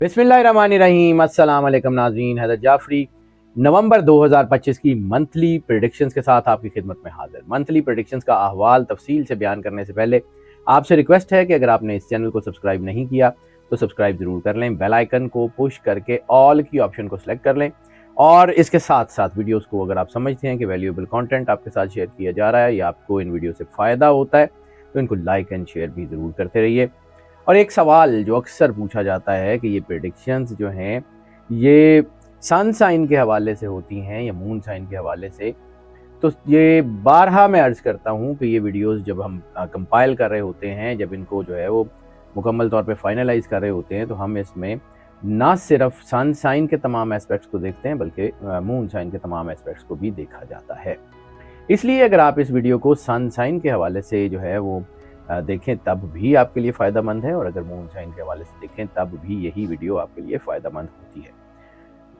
बिस्मिल्लाहिर्रहमानिर्रहीम। अस्सलाम वालेकुम नाज़रीन, हैदर जाफरी नवंबर 2025 की मंथली प्रेडिक्शंस के साथ आपकी खिदमत में हाजिर। मंथली प्रेडिक्शंस का अहवाल तफसील से बयान करने से पहले आपसे रिक्वेस्ट है कि अगर आपने इस चैनल को सब्सक्राइब नहीं किया तो सब्सक्राइब ज़रूर कर लें, बेल आइकन को पुश करके ऑल की ऑप्शन को सिलेक्ट कर लें और इसके साथ साथ वीडियोस को अगर आप समझते हैं कि वैल्यूएबल कंटेंट आपके साथ शेयर किया जा रहा है या आपको इन वीडियो से फ़ायदा होता है तो इनको लाइक एंड शेयर भी ज़रूर करते रहिए। और एक सवाल जो अक्सर पूछा जाता है कि ये प्रेडिक्शंस जो हैं ये सन साइन के हवाले से होती हैं या मून साइन के हवाले से, तो ये बारहा मैं अर्ज़ करता हूँ कि ये वीडियोस जब हम कंपाइल कर रहे होते हैं, जब इनको जो है वो मुकम्मल तौर पे फाइनलाइज़ कर रहे होते हैं, तो हम इसमें ना सिर्फ सन साइन के तमाम एस्पेक्ट्स को देखते हैं बल्कि मून साइन के तमाम एस्पेक्ट्स को भी देखा जाता है। इसलिए अगर आप इस वीडियो को सन साइन के हवाले से जो है वो देखें तब भी आपके लिए फ़ायदा मंद है, और अगर मून साइन के हवाले से देखें तब भी यही वीडियो आपके लिए फ़ायदा मंद होती है।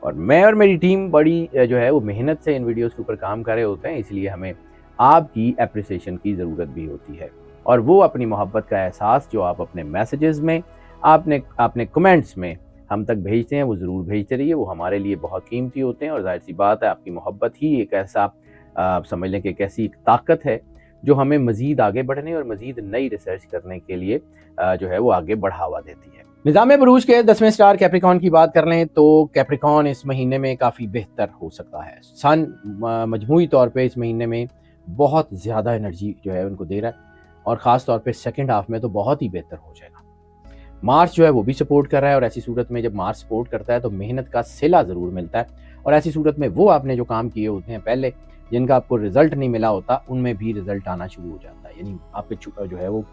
और मैं और मेरी टीम बड़ी जो है वो मेहनत से इन वीडियोस के ऊपर काम कर रहे होते हैं, इसलिए हमें आपकी एप्रिसिएशन की ज़रूरत भी होती है। और वो अपनी मोहब्बत का एहसास जो आप अपने मैसेजेस में आपने कमेंट्स में हम तक भेजते हैं वो ज़रूर भेजते रहिए, वो हमारे लिए बहुत कीमती होते हैं। और जाहिर सी बात है, आपकी मोहब्बत ही एक ऐसा आप समझ लें कि एक ऐसी ताकत है जो हमें मज़ीद आगे बढ़ने और मज़ीद नई रिसर्च करने के लिए जो है वो आगे बढ़ावा देती है। निज़ाम बरूज के 10वें स्टार कैप्रिकॉन की बात कर लें तो कैप्रिकॉन इस महीने में काफ़ी बेहतर हो सकता है। सन मजमूई तौर पे इस महीने में बहुत ज़्यादा एनर्जी जो है उनको दे रहा है और ख़ास तौर पे सेकंड हाफ में तो बहुत ही बेहतर हो जाएगा। मार्च जो है वो भी सपोर्ट कर रहा है, और ऐसी सूरत में जब मार्च सपोर्ट करता है तो मेहनत का सिला ज़रूर मिलता है, और ऐसी सूरत में वो आपने जो काम किए होते हैं पहले जिनका आपको रिजल्ट नहीं मिला होता उनमें भी रिजल्ट आना शुरू हो जाता है। यानी आपके जो है वो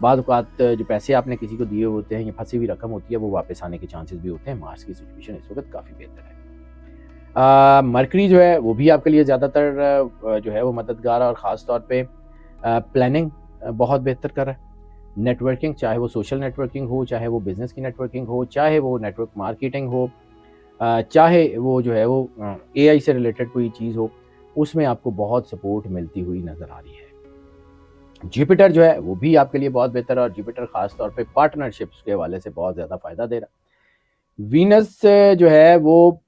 बाद औक़ात जो पैसे आपने किसी को दिए होते हैं या फंसी हुई रकम होती है वो वापस आने के चांसेस भी होते हैं। मार्च की सिचुएशन इस वक्त काफ़ी बेहतर है। मरकरी जो है वो भी आपके लिए ज़्यादातर जो है वो मददगार है, और ख़ास तौर पे प्लानिंग बहुत बेहतर कर रहा है। नेटवर्किंग, चाहे वो सोशल नेटवर्किंग हो, चाहे वो बिज़नेस की नेटवर्किंग हो, चाहे वो नेटवर्क मार्केटिंग हो, चाहे वो जो है वो AI से रिलेटेड कोई चीज़ हो, उसमें आपको बहुत सपोर्ट मिलती हुई नज़र आ रही है। जुपिटर जो है वो भी आपके लिए बहुत बेहतर है, और जुपिटर ख़ास तौर पे पार्टनरशिप्स के हवाले से बहुत ज़्यादा फ़ायदा दे रहा है। वीनस जो है वो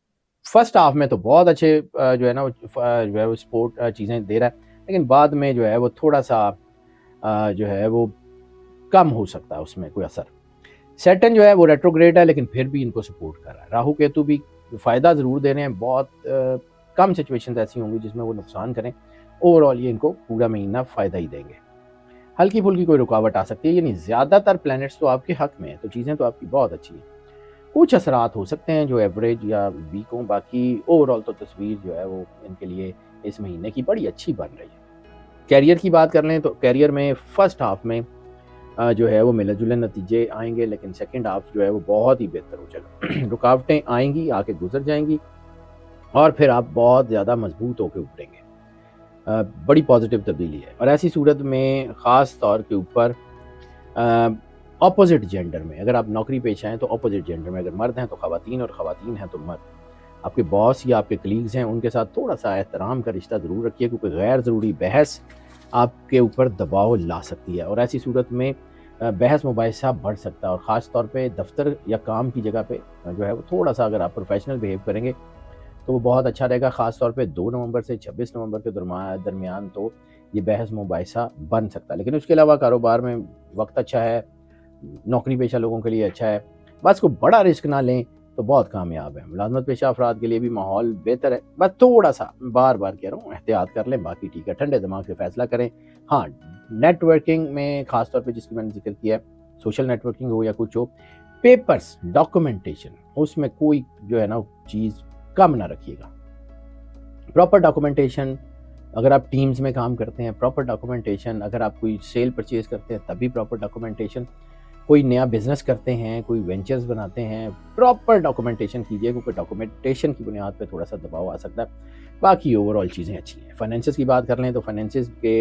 फर्स्ट हाफ में तो बहुत अच्छे जो है ना जो है वो सपोर्ट चीज़ें दे रहा है, लेकिन बाद में जो है वो थोड़ा सा जो है वो कम हो सकता है उसमें कोई असर। सैटर्न जो है वो रेट्रोग्रेड है लेकिन फिर भी इनको सपोर्ट कर रहा है। राहु केतु भी फ़ायदा ज़रूर दे रहे हैं, बहुत कम सिचुएशंस ऐसी होंगी जिसमें वो नुकसान करें। ओवरऑल ये इनको पूरा महीना फ़ायदा ही देंगे। हल्की फुल्की कोई रुकावट आ सकती है, यानी ज़्यादातर प्लैनेट्स तो आपके हक में है, तो चीज़ें तो आपकी बहुत अच्छी हैं। कुछ असरात हो सकते हैं जो एवरेज या वीक हों, बाकी ओवरऑल तो तस्वीर जो है वो इनके लिए इस महीने की बड़ी अच्छी बन रही है। कैरियर की बात कर लें तो कैरियर में फ़र्स्ट हाफ में जो है वो मिले जुले नतीजे आएंगे, लेकिन सेकंड हाफ जो है वो बहुत ही बेहतर हो जाएगा। रुकावटें आएंगी, आके गुजर जाएंगी, और फिर आप बहुत ज़्यादा मजबूत होकर उभरेंगे। बड़ी पॉजिटिव तब्दीली है। और ऐसी सूरत में ख़ास तौर के ऊपर अपोजिट जेंडर में अगर आप नौकरी पेशा हैं तो अपोजिट जेंडर में अगर मर्द हैं तो ख़वातीन और ख़वातीन हैं तो मर्द, आपके बॉस या आपके कलीग्स हैं उनके साथ थोड़ा सा एहतराम का रिश्ता ज़रूर रखिए, क्योंकि गैर ज़रूरी बहस आपके ऊपर दबाव ला सकती है, और ऐसी सूरत में बहस मुबाहिसा बढ़ सकता है। और ख़ास तौर पे दफ्तर या काम की जगह पे जो है वो थोड़ा सा अगर आप प्रोफेशनल बिहेव करेंगे तो वो बहुत अच्छा रहेगा। ख़ास तौर पे 2 नवंबर से 26 नवंबर के दरमियान तो ये बहस मुबाहिसा बन सकता है। लेकिन उसके अलावा कारोबार में वक्त अच्छा है, नौकरी पेशा लोगों के लिए अच्छा है, बस को बड़ा रिस्क ना लें तो बहुत कामयाब है। मुलाजमत पेशा अफराद के लिए भी माहौल बेहतर है, बस थोड़ा सा बार बार कह रहा हूँ एहतियात कर लें, बाकी ठीक है, ठंडे दिमाग से फैसला करें। हाँ, नेटवर्किंग में ख़ास तौर पे जिसकी मैंने जिक्र किया है, सोशल नेटवर्किंग हो या कुछ हो, पेपर्स डॉक्यूमेंटेशन उसमें कोई जो है ना चीज़ कम ना रखिएगा। प्रॉपर डॉक्यूमेंटेशन अगर आप टीम्स में काम करते हैं, प्रॉपर डॉक्यूमेंटेशन अगर आप कोई सेल परचेज करते हैं तभी प्रॉपर डॉक्यूमेंटेशन, कोई नया बिजनेस करते हैं, कोई वेंचर्स बनाते हैं, प्रॉपर डॉक्यूमेंटेशन कीजिए, क्योंकि डॉक्यूमेंटेशन की बुनियाद पे थोड़ा सा दबाव आ सकता है। बाकी ओवरऑल चीज़ें अच्छी हैं। फाइनेंसेस की बात कर लें तो फाइनेंसेस के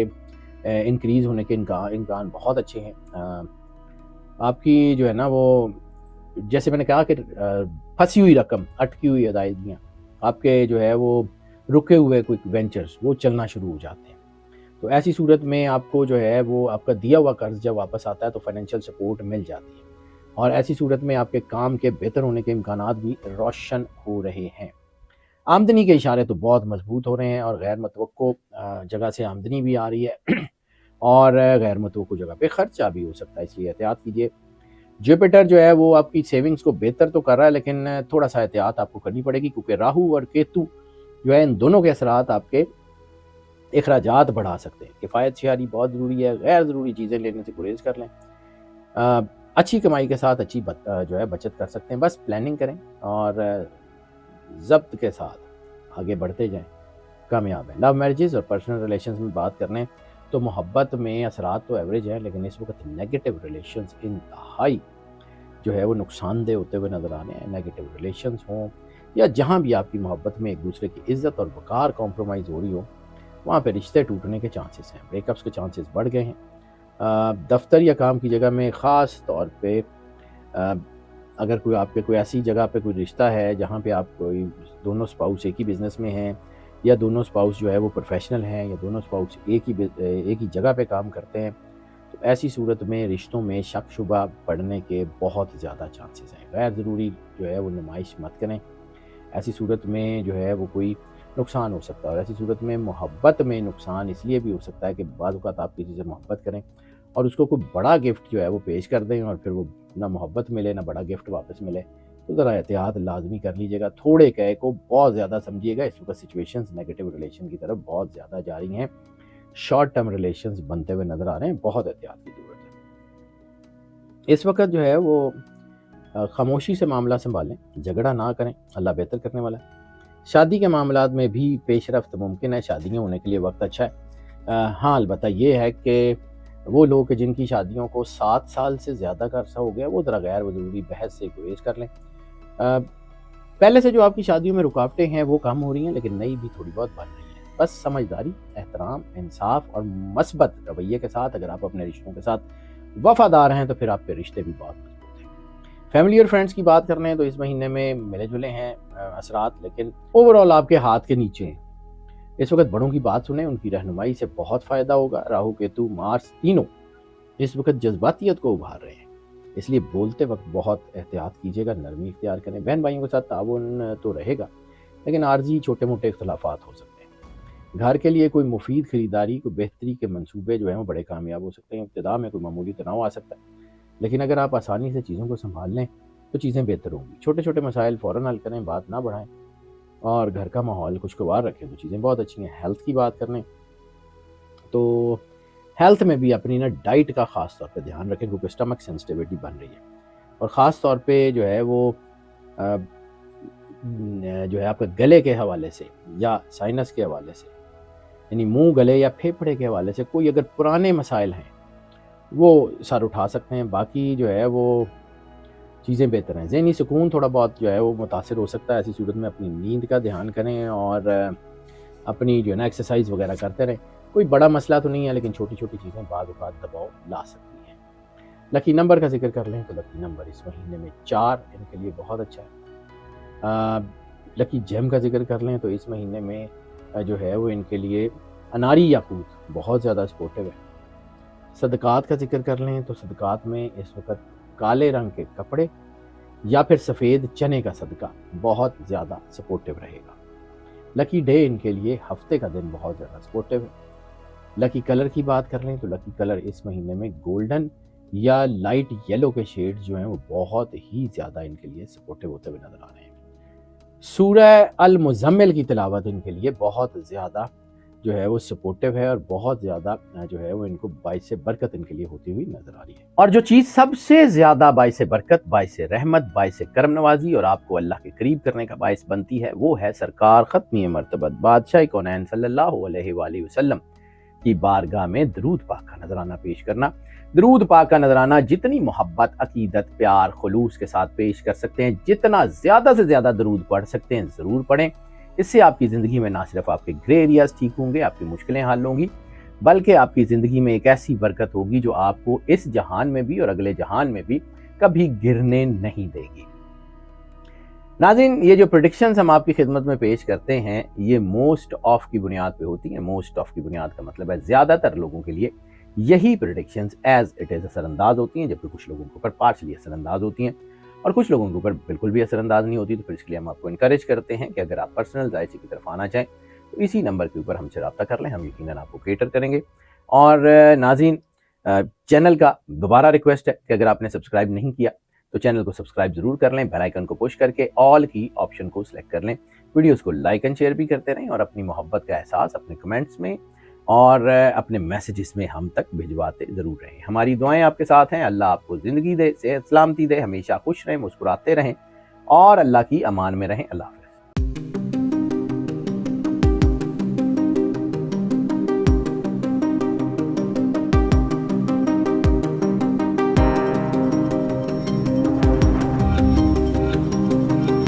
इंक्रीज़ होने के इम्कान बहुत अच्छे हैं। आपकी जो है ना वो जैसे मैंने कहा कि फंसी हुई रकम, अटकी हुई अदायगियाँ, आपके जो है वो रुके हुए कोई वेंचर्स वो चलना शुरू हो जाते हैं। तो ऐसी सूरत में आपको जो है वो आपका दिया हुआ कर्ज जब वापस आता है तो फाइनेंशियल सपोर्ट मिल जाती है। اور ایسی صورت میں آپ کے کام کے بہتر ہونے کے امکانات بھی روشن ہو رہے ہیں۔ آمدنی کے اشارے تو بہت مضبوط ہو رہے ہیں اور غیر متوقع جگہ سے آمدنی بھی آ رہی ہے اور غیر متوقع جگہ پہ خرچہ بھی ہو سکتا ہے، اس لیے احتیاط کیجیے۔ جوپیٹر جو ہے وہ آپ کی سیونگز کو بہتر تو کر رہا ہے، لیکن تھوڑا سا احتیاط آپ کو کرنی پڑے گی، کیونکہ راہو اور کیتو جو ہے ان دونوں کے اثرات آپ کے اخراجات بڑھا سکتے ہیں۔ کفایت شعاری بہت ضروری ہے، غیر ضروری چیزیں لینے سے گریز کر لیں۔ اچھی کمائی کے ساتھ اچھی جو ہے بچت کر سکتے ہیں، بس پلاننگ کریں اور ضبط کے ساتھ آگے بڑھتے جائیں، کامیاب ہیں۔ لو میرجز اور پرسنل ریلیشنز میں بات کر لیں تو محبت میں اثرات تو ایوریج ہیں، لیکن اس وقت نیگیٹو ریلیشنز انتہائی جو ہے وہ نقصان دہ ہوتے ہوئے نظر آنے ہیں۔ نیگیٹو ریلیشنز ہوں یا جہاں بھی آپ کی محبت میں ایک دوسرے کی عزت اور وقار کمپرومائز ہو رہی ہو، وہاں پہ رشتے ٹوٹنے کے چانسز ہیں، بریک اپس کے چانسز بڑھ گئے ہیں۔ دفتر یا کام کی جگہ میں خاص طور پہ اگر کوئی آپ کے کوئی ایسی جگہ پہ کوئی رشتہ ہے جہاں پہ آپ کوئی دونوں سپاؤس ایک ہی بزنس میں ہیں، یا دونوں سپاؤس جو ہے وہ پروفیشنل ہیں، یا دونوں سپاؤس ایک ہی جگہ پہ کام کرتے ہیں، تو ایسی صورت میں رشتوں میں شک شبہ بڑھنے کے بہت زیادہ چانسز ہیں۔ غیر ضروری جو ہے وہ نمائش مت کریں، ایسی صورت میں جو ہے وہ کوئی نقصان ہو سکتا ہے، اور ایسی صورت میں محبت میں نقصان اس لیے بھی ہو سکتا ہے کہ بعض اوقات آپ کسی سے محبت کریں اور اس کو کوئی بڑا گفٹ جو ہے وہ پیش کر دیں اور پھر وہ نہ محبت ملے نہ بڑا گفٹ واپس ملے، تو ذرا احتیاط لازمی کر لیجیے گا۔ تھوڑے کہے کو بہت زیادہ سمجھیے گا، اس وقت سچویشنز نیگیٹو ریلیشن کی طرف بہت زیادہ جا رہی ہیں، شارٹ ٹرم ریلیشنز بنتے ہوئے نظر آ رہے ہیں، بہت احتیاط کی ضرورت ہے۔ اس وقت جو ہے وہ خاموشی سے معاملہ سنبھالیں، جھگڑا نہ کریں، اللہ بہتر کرنے والا ہے۔ شادی کے معاملات میں بھی پیش رفت ممکن ہے، شادیاں ہونے کے لیے وقت اچھا ہے۔ ہاں البتہ یہ ہے کہ وہ لوگ جن کی شادیوں کو 7 سال سے زیادہ کا عرصہ ہو گیا، وہ ذرا غیر ضروری بحث سے گریز کر لیں۔ پہلے سے جو آپ کی شادیوں میں رکاوٹیں ہیں وہ کم ہو رہی ہیں، لیکن نئی بھی تھوڑی بہت بن رہی ہیں۔ بس سمجھداری، احترام، انصاف اور مثبت رویے کے ساتھ اگر آپ اپنے رشتوں کے ساتھ وفادار ہیں تو پھر آپ کے رشتے بھی بہت مضبوط ہیں۔ فیملی اور فرینڈس کی بات کر لیں تو اس مہینے میں ملے جلے ہیں اثرات، لیکن اوورآل آپ کے ہاتھ کے نیچے ہیں۔ اس وقت بڑوں کی بات سنیں، ان کی رہنمائی سے بہت فائدہ ہوگا۔ راہو کیتو مارس تینوں اس وقت جذباتیت کو ابھار رہے ہیں، اس لیے بولتے وقت بہت احتیاط کیجیے گا، نرمی اختیار کریں۔ بہن بھائیوں کے ساتھ تعاون تو رہے گا، لیکن عارضی چھوٹے موٹے اختلافات ہو سکتے ہیں۔ گھر کے لیے کوئی مفید خریداری، کوئی بہتری کے منصوبے جو ہیں وہ بڑے کامیاب ہو سکتے ہیں۔ ابتدا میں کوئی معمولی تناؤ آ سکتا ہے، لیکن اگر آپ آسانی سے چیزوں کو سنبھال لیں تو چیزیں بہتر ہوں گی۔ چھوٹے چھوٹے مسائل فوراً حل کریں، بات نہ بڑھائیں اور گھر کا ماحول خوشگوار رکھیں تو چیزیں بہت اچھی ہیں۔ ہیلتھ کی بات کریں تو ہیلتھ میں بھی اپنی ڈائٹ کا خاص طور پہ دھیان رکھیں، کیونکہ اسٹمک سینسٹیوٹی بن رہی ہے، اور خاص طور پہ جو ہے وہ جو ہے آپ کے گلے کے حوالے سے یا سائنس کے حوالے سے، یعنی منہ گلے یا پھیپھڑے کے حوالے سے کوئی اگر پرانے مسائل ہیں وہ سر اٹھا سکتے ہیں، باقی جو ہے وہ چیزیں بہتر ہیں۔ ذہنی سکون تھوڑا بہت جو ہے وہ متاثر ہو سکتا ہے، ایسی صورت میں اپنی نیند کا دھیان کریں اور اپنی جو ہے ایکسرسائز وغیرہ کرتے رہیں۔ کوئی بڑا مسئلہ تو نہیں ہے، لیکن چھوٹی چھوٹی چیزیں بعض اوقات دباؤ لا سکتی ہیں۔ لکی نمبر کا ذکر کر لیں تو لکی نمبر اس مہینے میں 4 ان کے لیے بہت اچھا ہے۔ لکی جیم کا ذکر کر لیں تو اس مہینے میں جو ہے وہ ان کے لیے اناری یاقوت بہت زیادہ سپورٹیو ہے۔ صدقات کا ذکر کر لیں تو صدقات میں اس وقت کالے رنگ کے کپڑے یا پھر سفید چنے کا صدقہ بہت زیادہ سپورٹیو رہے گا۔ لکی ڈے ان کے لیے ہفتے کا دن بہت زیادہ سپورٹیو ہے۔ لکی کلر کی بات کر لیں تو لکی کلر اس مہینے میں گولڈن یا لائٹ یلو کے شیڈز جو ہیں وہ بہت ہی زیادہ ان کے لیے سپورٹیو ہوتے ہوئے نظر آ رہے ہیں۔ سورہ المزمل کی تلاوت ان کے لیے بہت زیادہ جو ہے وہ سپورٹیو ہے اور بہت زیادہ جو ہے وہ ان کو باعث برکت ان کے لیے ہوتی ہوئی نظر آ رہی ہے۔ اور جو چیز سب سے زیادہ باعث برکت، باعث رحمت، باعث کرم نوازی اور آپ کو اللہ کے قریب کرنے کا باعث بنتی ہے، وہ ہے سرکار ختمی مرتبت بادشاہ کونین صلی اللہ علیہ وآلہ وسلم کی بارگاہ میں درود پاک کا نذرانہ پیش کرنا۔ درود پاک کا نذرانہ جتنی محبت، عقیدت، پیار، خلوص کے ساتھ پیش کر سکتے ہیں، جتنا زیادہ سے زیادہ درود پڑھ سکتے ہیں ضرور پڑھیں۔ اس سے آپ کی زندگی میں نہ صرف آپ کے گرے ایریاز ٹھیک ہوں گے، آپ کی مشکلیں حل ہوں گی، بلکہ آپ کی زندگی میں ایک ایسی برکت ہوگی جو آپ کو اس جہان میں بھی اور اگلے جہان میں بھی کبھی گرنے نہیں دے گی۔ ناظرین، یہ جو پریڈکشنز ہم آپ کی خدمت میں پیش کرتے ہیں یہ موسٹ آف کی بنیاد پہ ہوتی ہیں۔ موسٹ آف کی بنیاد کا مطلب ہے زیادہ تر لوگوں کے لیے यही प्रेडिक्शंस एज इट इज़ असर अंदाज होती हैं, जबकि कुछ लोगों के ऊपर पार्शली असर अंदाज होती हैं और कुछ लोगों के ऊपर बिल्कुल भी असर अंदाज नहीं होती। तो फिर इसके लिए हम आपको इंकरेज करते हैं कि अगर आप पर्सनल जायसे की तरफ आना चाहें तो इसी नंबर के ऊपर हमसे रब्ता कर लें, हम यकीनन आपको केटर करेंगे। और नाज़रीन, चैनल का दोबारा रिक्वेस्ट है कि अगर आपने सब्सक्राइब नहीं किया तो चैनल को सब्सक्राइब जरूर कर लें, बेल आइकन को पुश करके ऑल की ऑप्शन को सिलेक्ट कर लें, वीडियोस को लाइक एंड शेयर भी करते रहें और अपनी मोहब्बत का एहसास अपने कमेंट्स में और अपने मैसेजेस में हम तक भिजवाते ज़रूर रहें। हमारी दुआएं आपके साथ हैं। अल्लाह आपको ज़िंदगी दे, सेहत सलामती दे, हमेशा खुश रहें, मुस्कुराते रहें और अल्लाह की अमान में रहें। अल्लाह।